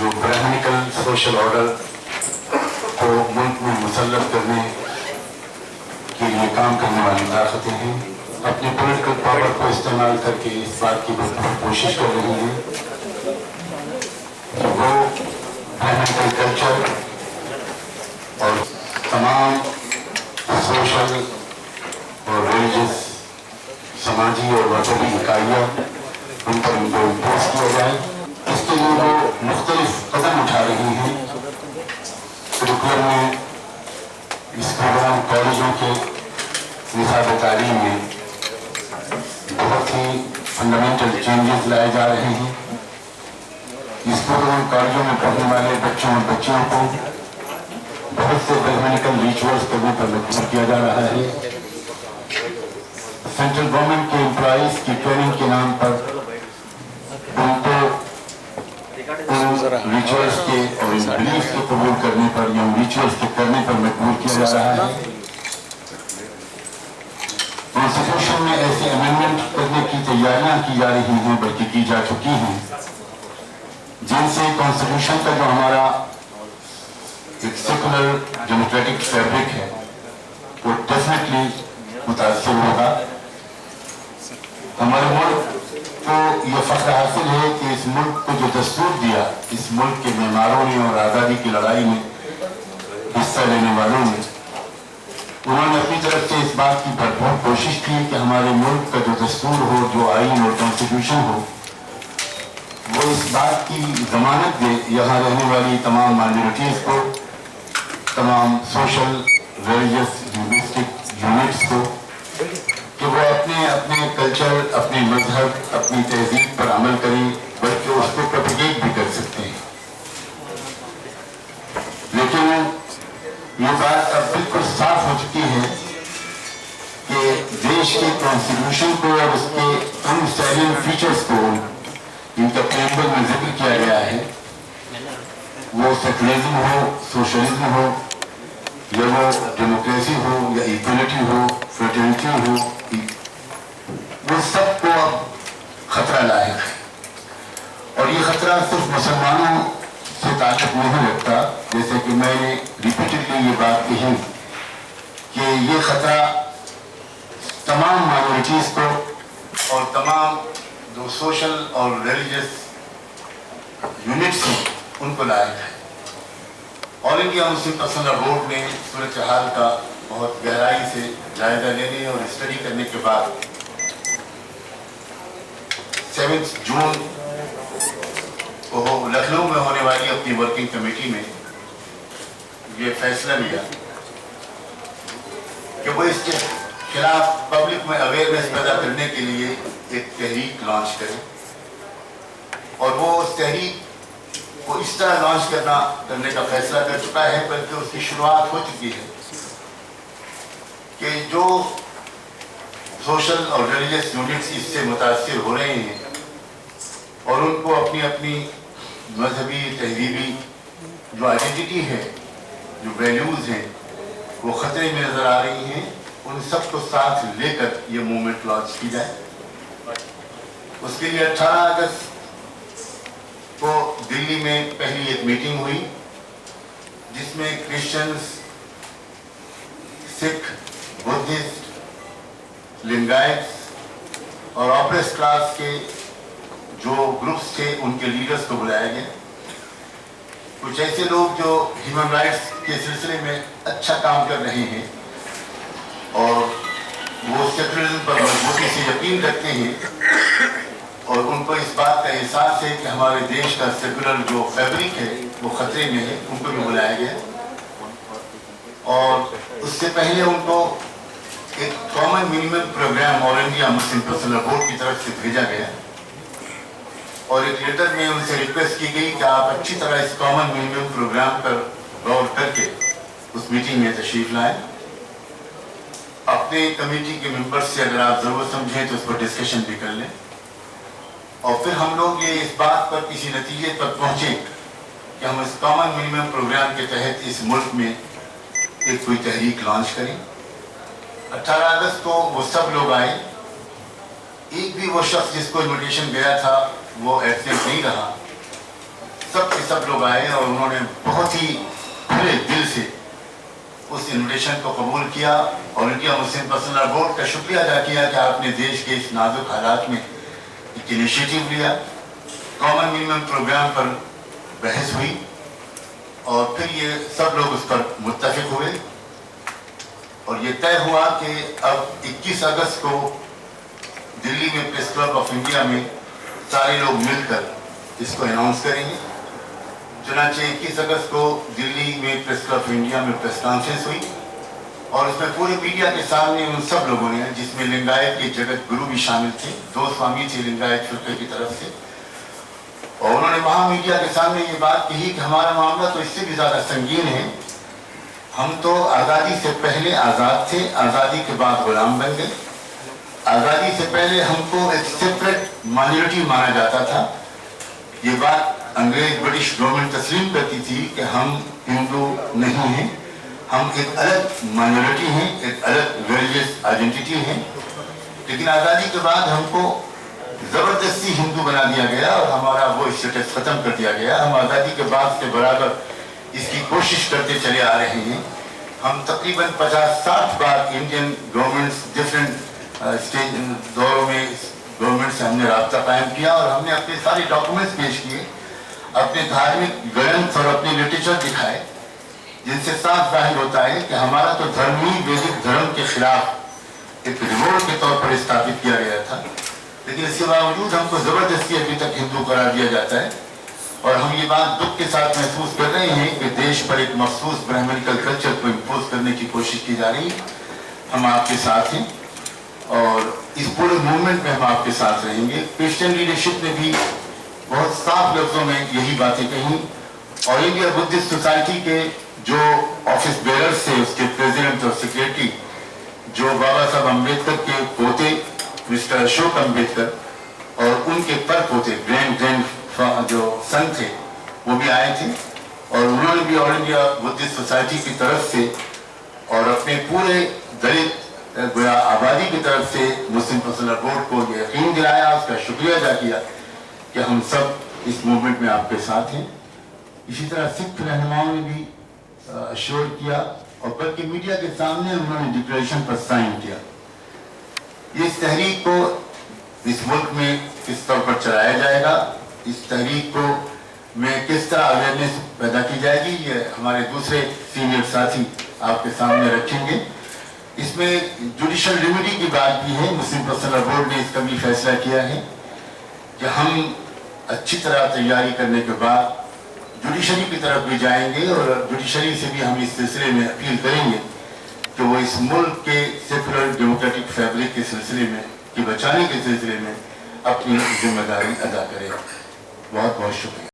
जो Brahminical social order को मुल्क में मुसल्लत करने के लिए काम करने वाली ताकतें हैं, अपने पॉलिटिकल पावर को इस्तेमाल करके इस बात की भरपूर कोशिश कर रही हैं कि वो ब्राह्मणिकल कल्चर और तमाम सोशल और रिलीजियस समाजी और मजहबी इकाइयाँ उन पर उनको इम्पोज किया जाए। इसके लिए वो मुख्तलिफ कदम उठा रही हैं। करिकुलम में स्कूलों कॉलेजों के निसाब तालीम में बहुत ही फंडामेंटल चेंजेस लाए जा रहे हैं। स्कूलों और कॉलेजों में पढ़ने वाले बच्चों और बच्चियों को बहुत से ब्राह्मणिकल रिचुअल्स करने पर मजबूर किया जा रहा है। सेंट्रल गवर्नमेंट के एम्प्लॉइज की ट्रेनिंग के नाम पर उनको रिचुअल्स के और बिलीफ को कबूल करने पर या रिचुअल्स के करने पर मजबूर किया जा रहा है। कॉन्स्टिट्यूशन में ऐसे अमेंडमेंट करने की तैयारियां की जा रही हैं, बल्कि की जा चुकी हैं, जिनसे कॉन्स्टिट्यूशन का जो हमारा एक सेकुलर डेमोक्रेटिक फैब्रिक है वो डेफिनेटली मुतासिर होगा। हमारे मुल्क को यह फख्र हासिल है कि इस मुल्क को जो दस्तूर दिया, इस मुल्क के मेमारों ने और आज़ादी की लड़ाई में हिस्सा लेने वालों ने, उन्होंने अपनी तरफ से इस बात की भरपूर कोशिश की कि हमारे मुल्क का जो दस्तूर हो, जो आइन और कॉन्स्टिट्यूशन हो, वो इस बात की जमानत दे यहाँ रहने वाली तमाम माइनॉरिटीज़ को, तमाम सोशल रिलीजियस लिंग्विस्टिक यूनिट्स को, कि वो अपने अपने कल्चर, अपने मजहब, अपनी तहजीब पर अमल करें, बल्कि उसको प्रोपेगेट भी कर सकते हैं। लेकिन ये बात अब बिल्कुल साफ हो चुकी है कि देश के कॉन्स्टिट्यूशन को और उसके उन सैलिएंट फीचर्स को इनका प्रेमबल में जिक्र किया गया है, वो सेकुलरिज्म हो, सोशलिज्म हो, या वो डेमोक्रेसी हो, या इक्वलिटी हो, फ्रेटर्निटी हो, वो सबको अब खतरा लायक है। और ये खतरा सिर्फ मुसलमानों से ताल्लुक नहीं रखता, जैसे कि मैंने रिपीटेडली ये बात कही कि ये खतरा तमाम माइनॉरिटीज़ को और तमाम जो सोशल और रिलीजियस यूनिट्स हैं उनको लायक है। All India Muslim personal board ने सूरत हाल का बहुत गहराई से जायजा लेने और स्टडी करने के बाद 7 जून को लखनऊ में होने वाली अपनी वर्किंग कमेटी में ये फैसला लिया कि वो इसके खिलाफ पब्लिक में अवेयरनेस पैदा करने के लिए एक तहरीक लॉन्च करें, और वो उस तहरीक को इस तरह लॉन्च करने का फैसला कर चुका है, बल्कि उसकी शुरुआत हो चुकी है कि जो सोशल और रिलीजियस यूनिट्स इससे मुतासिर हो रहे हैं और उनको अपनी अपनी मजहबी तहजीबी जो आइडेंटिटी है, जो वैल्यूज़ हैं, वो ख़तरे में नज़र आ रही हैं, उन सब को साथ लेकर ये मूवमेंट लॉन्च की जाए। उसके लिए 18 अगस्त को दिल्ली में पहली एक मीटिंग हुई, जिसमें क्रिश्चियंस, सिख, बुद्धिस्ट, लिंगायत और ऑपरेस क्लास के जो ग्रुप्स थे उनके लीडर्स को बुलाया गया। कुछ ऐसे लोग जो ह्यूमन राइट्स के सिलसिले में अच्छा काम कर रहे हैं और वो सेकुलरिज्म पर मजबूती से यकीन रखते हैं और उनको इस बात का एहसास है कि हमारे देश का सेकुलर जो फैब्रिक है वो खतरे में है, उनको भी बुलाया गया। और उससे पहले उनको एक common minimum program all India Muslim personal board की तरफ से भेजा गया और एक लेटर में उनसे रिक्वेस्ट की गई कि आप अच्छी तरह इस कॉमन मिनिमम प्रोग्राम पर गौर करके उस मीटिंग में तशरीफ लाएं। अपने कमेटी के मेंबर्स से अगर आप ज़रूरत समझें तो उस पर डिस्कशन भी कर लें, और फिर हम लोग ये इस बात पर किसी नतीजे पर पहुँचे कि हम इस कॉमन मिनिमम प्रोग्राम के तहत इस मुल्क में एक कोई तहरीक लॉन्च करें। 18 अगस्त को वो सब लोग आए, एक भी वो शख्स जिसको इन्विटेशन गया था वो एब्सेंट नहीं रहा। सब के सब लोग आए और उन्होंने बहुत ही खुले दिल से उस इन्विटेशन को कबूल किया और इंडिया मुस्लिम पर्सनल बोर्ड का शुक्रिया अदा किया कि आपने देश के इस नाजुक हालात में एक इनिशिएटिव लिया। कॉमन मिनिमम प्रोग्राम पर बहस हुई और फिर ये सब लोग उस पर मुत्तफिक हुए और ये तय हुआ कि अब 21 अगस्त को दिल्ली में प्रेस क्लब ऑफ इंडिया में सारे लोग मिलकर इसको अनाउंस करेंगे। चुनांचे 21 अगस्त को दिल्ली में प्रेस क्लब ऑफ इंडिया में प्रेस कॉन्फ्रेंस हुई और उसमें पूरे मीडिया के सामने उन सब लोगों ने, जिसमें लिंगायत के जगत गुरु भी शामिल थे, 2 स्वामी थे लिंगायत फिरके की तरफ से, और उन्होंने वहाँ मीडिया के सामने ये बात कही कि हमारा मामला तो इससे भी ज़्यादा संगीन है। हम तो आज़ादी से पहले आज़ाद थे, आज़ादी के बाद गुलाम बन गए। आज़ादी से पहले हमको एक सेपरेट माइनॉरिटी माना जाता था। ये बात अंग्रेज ब्रिटिश गवर्नमेंट तस्लीम करती थी कि हम हिंदू नहीं हैं, हम एक अलग माइनॉरिटी हैं, एक अलग रिलीजियस आइडेंटिटी है। लेकिन आज़ादी के बाद हमको ज़बरदस्ती हिंदू बना दिया गया और हमारा वो स्टेटस ख़त्म कर दिया गया। हम आज़ादी के बाद से बराबर इसकी कोशिश करते चले आ रहे हैं। हम तकरीबन 50-60 बार इंडियन गवर्नमेंट्स डिफरेंट स्टेज दौरों में गवर्नमेंट से हमने राब्ता कायम किया और हमने अपने सारे डॉक्यूमेंट्स पेश किए, अपने धार्मिक ग्रंथ और अपने लिटरेचर दिखाए, जिनसे साफ जाहिर होता है कि हमारा तो धर्म ही वैदिक धर्म के खिलाफ एक रिवोल्ट के तौर पर स्थापित किया गया था। लेकिन इसके बावजूद हमको ज़बरदस्ती अभी तक हिंदू करार दिया जाता है और हम ये बात दुख के साथ महसूस कर रहे हैं कि देश पर एक मखसूस ब्राह्मणिकल कल्चर को इम्पोज करने की कोशिश की जा रही है। हम आपके साथ हैं और इस पूरे मूवमेंट में हम आपके साथ रहेंगे। क्रिश्चियन लीडरशिप ने भी बहुत साफ लफ्जों में यही बातें कही और इंडिया बुद्धिस्ट सोसाइटी के जो ऑफिस बेरर्स थे, उसके प्रेसिडेंट और सेक्रेटरी, जो बाबा साहब अम्बेडकर के पोते मिस्टर अशोक अम्बेडकर और उनके पर पोते ग्रैंड जो सन थे, वो भी आए थे और उन्होंने भी ऑल इंडिया बुद्धिस्ट सोसाइटी की तरफ से और अपने पूरे दलित आबादी की तरफ से मुस्लिम पर्सनल बोर्ड को ये यकीन दिलाया, उसका शुक्रिया अदा किया कि हम सब इस मूवमेंट में आपके साथ हैं। इसी तरह सिख रहनुमाओं ने भी अश्योर किया और बल्कि मीडिया के सामने उन्होंने डिक्लेरेशन पर साइन किया। ये इस तहरीक को इस मुल्क में किस तौर पर चलाया जाएगा, इस तहरीक को में किस तरह अवेयरनेस पैदा की जाएगी, ये हमारे दूसरे सीनियर साथी आपके सामने रखेंगे। इसमें जुडिशल रेमेडी की बात भी है। मुस्लिम पर्सनल बोर्ड ने इसका भी फैसला किया है कि हम अच्छी तरह तैयारी करने के बाद जुडिशरी की तरफ भी जाएंगे और जुडिशरी से भी हम इस सिलसिले में अपील करेंगे कि वो इस मुल्क के सेकुलर डेमोक्रेटिक फैब्रिक के सिलसिले में कि बचाने के सिलसिले में अपनी जिम्मेदारी अदा करें। बहुत बहुत शुक्रिया।